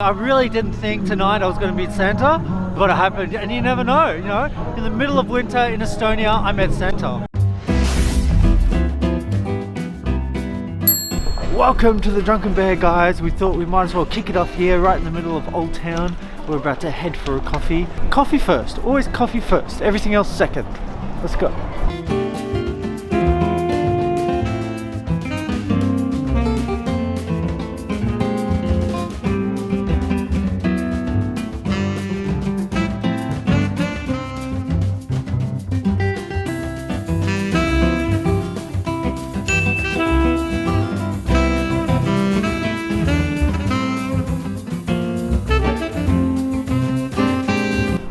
I really didn't think tonight I was going to meet Santa, but it happened, and you never know, you know. In the middle of winter in Estonia, I met Santa. Welcome to the Drunken Bear, guys. We thought we might as well kick it off here, right in the middle of Old Town. We're about to head for a coffee. Coffee first, always coffee first, everything else second. Let's go.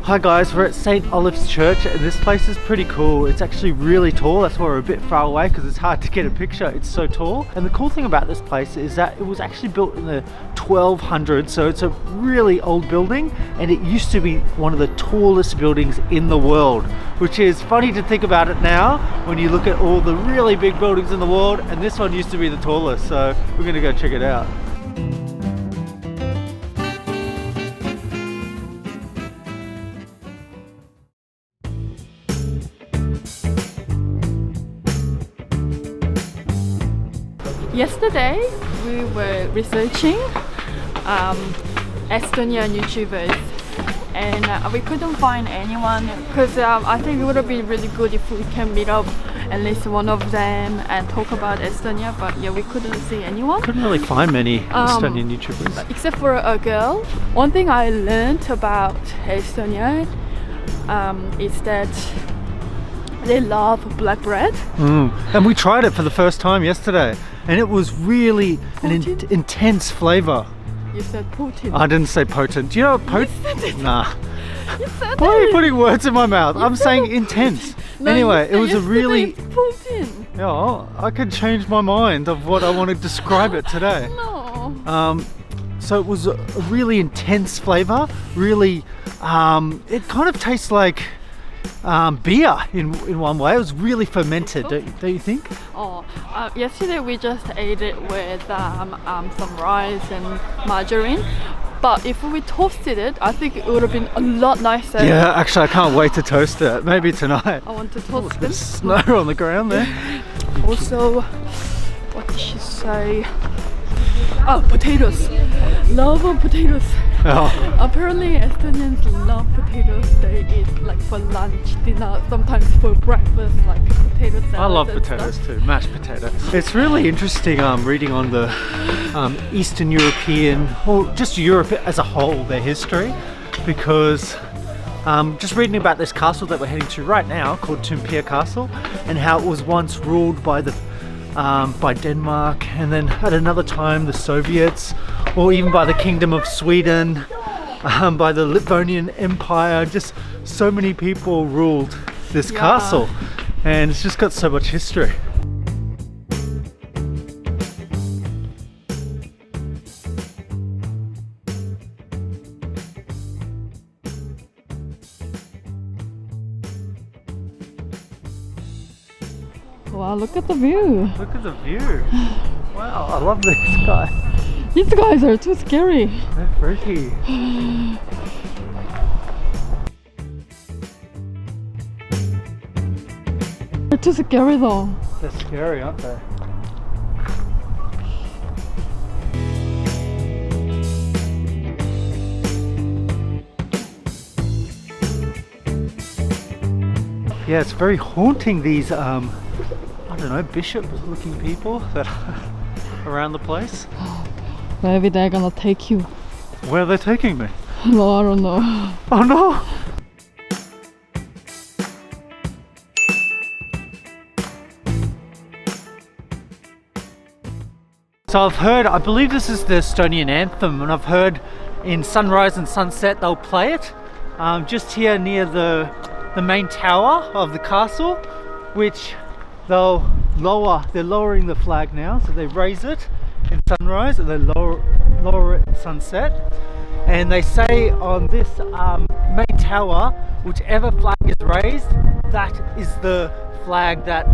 Hi guys, we're at St. Olaf's Church and this place is pretty cool. It's actually really tall, that's why we're a bit far away because it's hard to get a picture. It's so tall. And the cool thing about this place is that it was actually built in the 1200s, so it's a really old building, and it used to be one of the tallest buildings in the world, which is funny to think about it now when you look at all the really big buildings in the world, and this one used to be the tallest, so we're gonna go check it out. Yesterday we were researching Estonian YouTubers and we couldn't find anyone because I think it would have been really good if we can meet up at least one of them and talk about Estonia, but yeah, we couldn't see anyone. Couldn't really find many Estonian YouTubers. Except for a girl. One thing I learned about Estonia is that they love black bread. And we tried it for the first time yesterday, and it was really an intense flavour. You said potent. I didn't say potent. Do you know what potent? You said it. Nah. You said Why are you it. putting words in my mouth? You I'm said saying it. intense. No, anyway, it was a yesterday really... potent. Yeah, I could change my mind of what I want to describe it today. No. So it was a really intense flavour. Really, it kind of tastes like beer in one way. It was really fermented, don't you think? Yesterday we just ate it with some rice and margarine, but if we toasted it, I think it would have been a lot nicer. Yeah, actually I can't wait to toast it. Maybe tonight. I want to toast it. There's snow on the ground there. Also, what did she say? Oh, potatoes. Love of potatoes. Oh. Apparently Estonians love potatoes. They eat like for lunch, dinner, sometimes for breakfast, like potato salad. I love potatoes too, mashed potatoes. It's really interesting reading on the Eastern European, or just Europe as a whole, their history, because just reading about this castle that we're heading to right now called Toompea Castle, and how it was once ruled by Denmark, and then at another time the Soviets, or even by the Kingdom of Sweden, by the Livonian Empire. Just so many people ruled this castle, and it's just got so much history. Wow, look at the view. Look at the view. Wow, I love these guys. These guys are too scary. They're freaky. They're too scary though. They're scary, aren't they? Yeah, it's very haunting, these I don't know, bishop looking people that are around the place. Maybe they're gonna take you. Where are they taking me? No, I don't know. Oh no! So I've heard, I believe this is the Estonian anthem, and I've heard in sunrise and sunset they'll play it just here near the main tower of the castle, which they're lowering the flag now, so they raise it in sunrise and they lower it in sunset. And they say on this main tower, whichever flag is raised, that is the flag that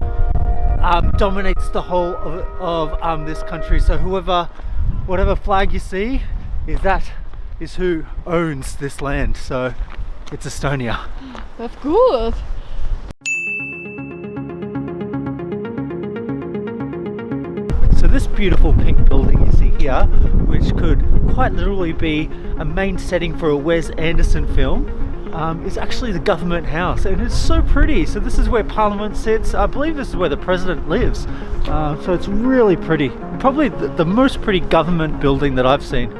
dominates the whole of this country. So whatever flag you see, is that is who owns this land. So it's Estonia. That's good. So this beautiful pink building you see here, which could quite literally be a main setting for a Wes Anderson film, is actually the government house, and it's so pretty. So this is where Parliament sits. I believe this is where the president lives. So it's really pretty. Probably the most pretty government building that I've seen.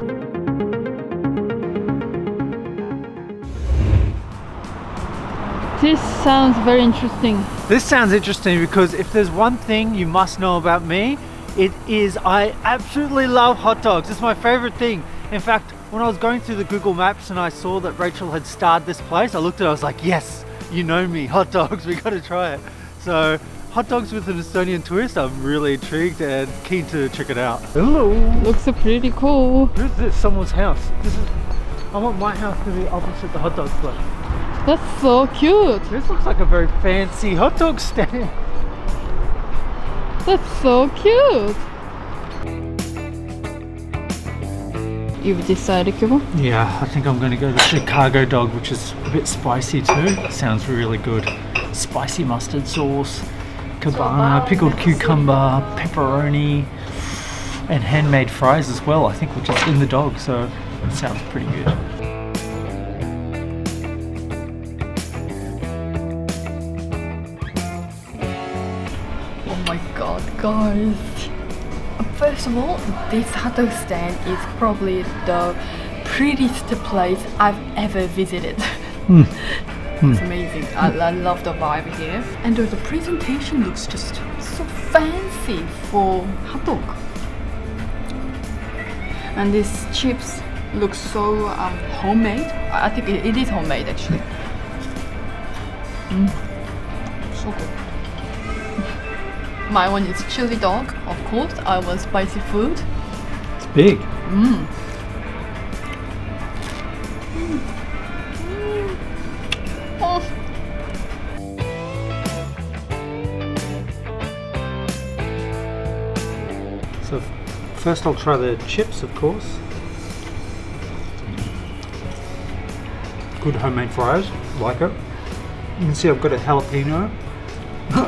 This sounds very interesting. This sounds interesting because if there's one thing you must know about me, it is I absolutely love hot dogs. It's my favorite thing. In fact, when I was going through the Google Maps and I saw that Rachel had starred this place, I looked at it, I was like, yes, you know me, hot dogs, we gotta try it. So, hot dogs with an Estonian twist, I'm really intrigued and keen to check it out. Hello! Looks pretty cool. Who's this? Someone's house. I want my house to be opposite the hot dog place. That's so cute. This looks like a very fancy hot dog stand. That's so cute. You've decided, Cuba? Yeah, I think I'm going to go the Chicago dog, which is a bit spicy too. Sounds really good. Spicy mustard sauce, cabana, pickled cucumber, pepperoni, and handmade fries as well, I think, which is in the dog, so it sounds pretty good. Oh my god, guys. First of all, this hot dog stand is probably the prettiest place I've ever visited. It's amazing. I love the vibe here. And the presentation looks just so fancy for hot dog. And these chips look so homemade. I think it is homemade actually. So good. My one is chili dog, of course. I want spicy food. It's big. Oh. So first I'll try the chips, of course. Good homemade fries, like it. You can see I've got a jalapeno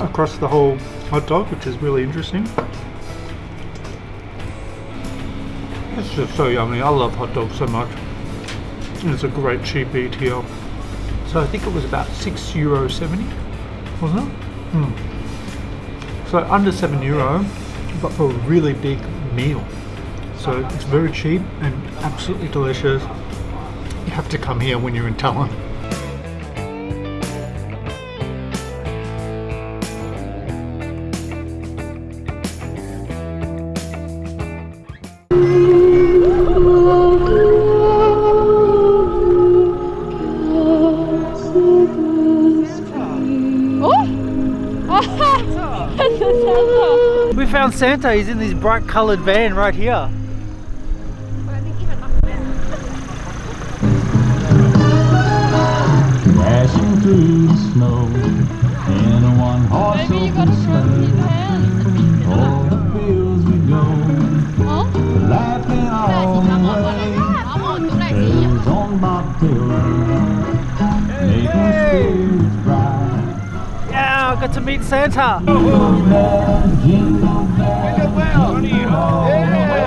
across the whole hot dog, which is really interesting. It's just so yummy. I love hot dogs so much. And it's a great cheap eat here. So I think it was about €6.70, wasn't it? So under €7, but for a really big meal. So it's very cheap and absolutely delicious. You have to come here when you're in Tallinn. We found Santa. He's in this bright coloured van right here. Dashing through the snow in a one-horse open sleigh. Over the fields we go, laughing all the way. Bells on bobtail ring, making spirits bright. Yeah, I got to meet Santa. Jingle bell, jingle bell, jingle all the way.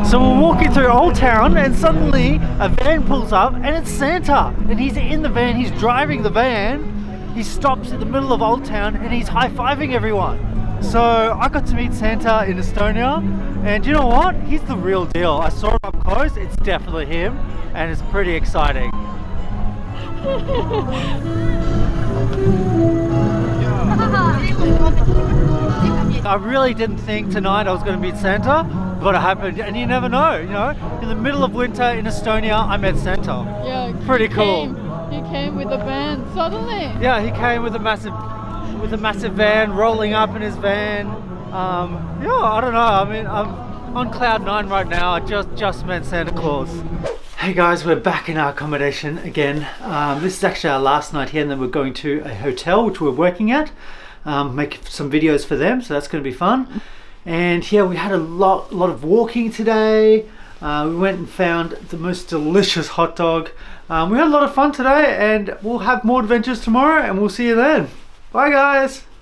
So we're walking through Old Town and suddenly a van pulls up and it's Santa. And he's in the van, he's driving the van. He stops in the middle of Old Town and he's high-fiving everyone. So I got to meet Santa in Estonia, and you know what? He's the real deal. I saw him up close, it's definitely him, and it's pretty exciting. I really didn't think tonight I was going to meet Santa, but it happened, and you never know, you know? In the middle of winter in Estonia, I met Santa. Yeah, pretty cool. He came with a van suddenly. Yeah, he came with a massive van, rolling up in his van. Yeah, I don't know. I mean, I'm on cloud 9 right now. I just met Santa Claus. Hey guys, we're back in our accommodation again. This is actually our last night here, and then we're going to a hotel which we're working at. Make some videos for them, so that's going to be fun. And yeah, we had a lot of walking today. We went and found the most delicious hot dog. We had a lot of fun today, and we'll have more adventures tomorrow, and we'll see you then. Bye guys!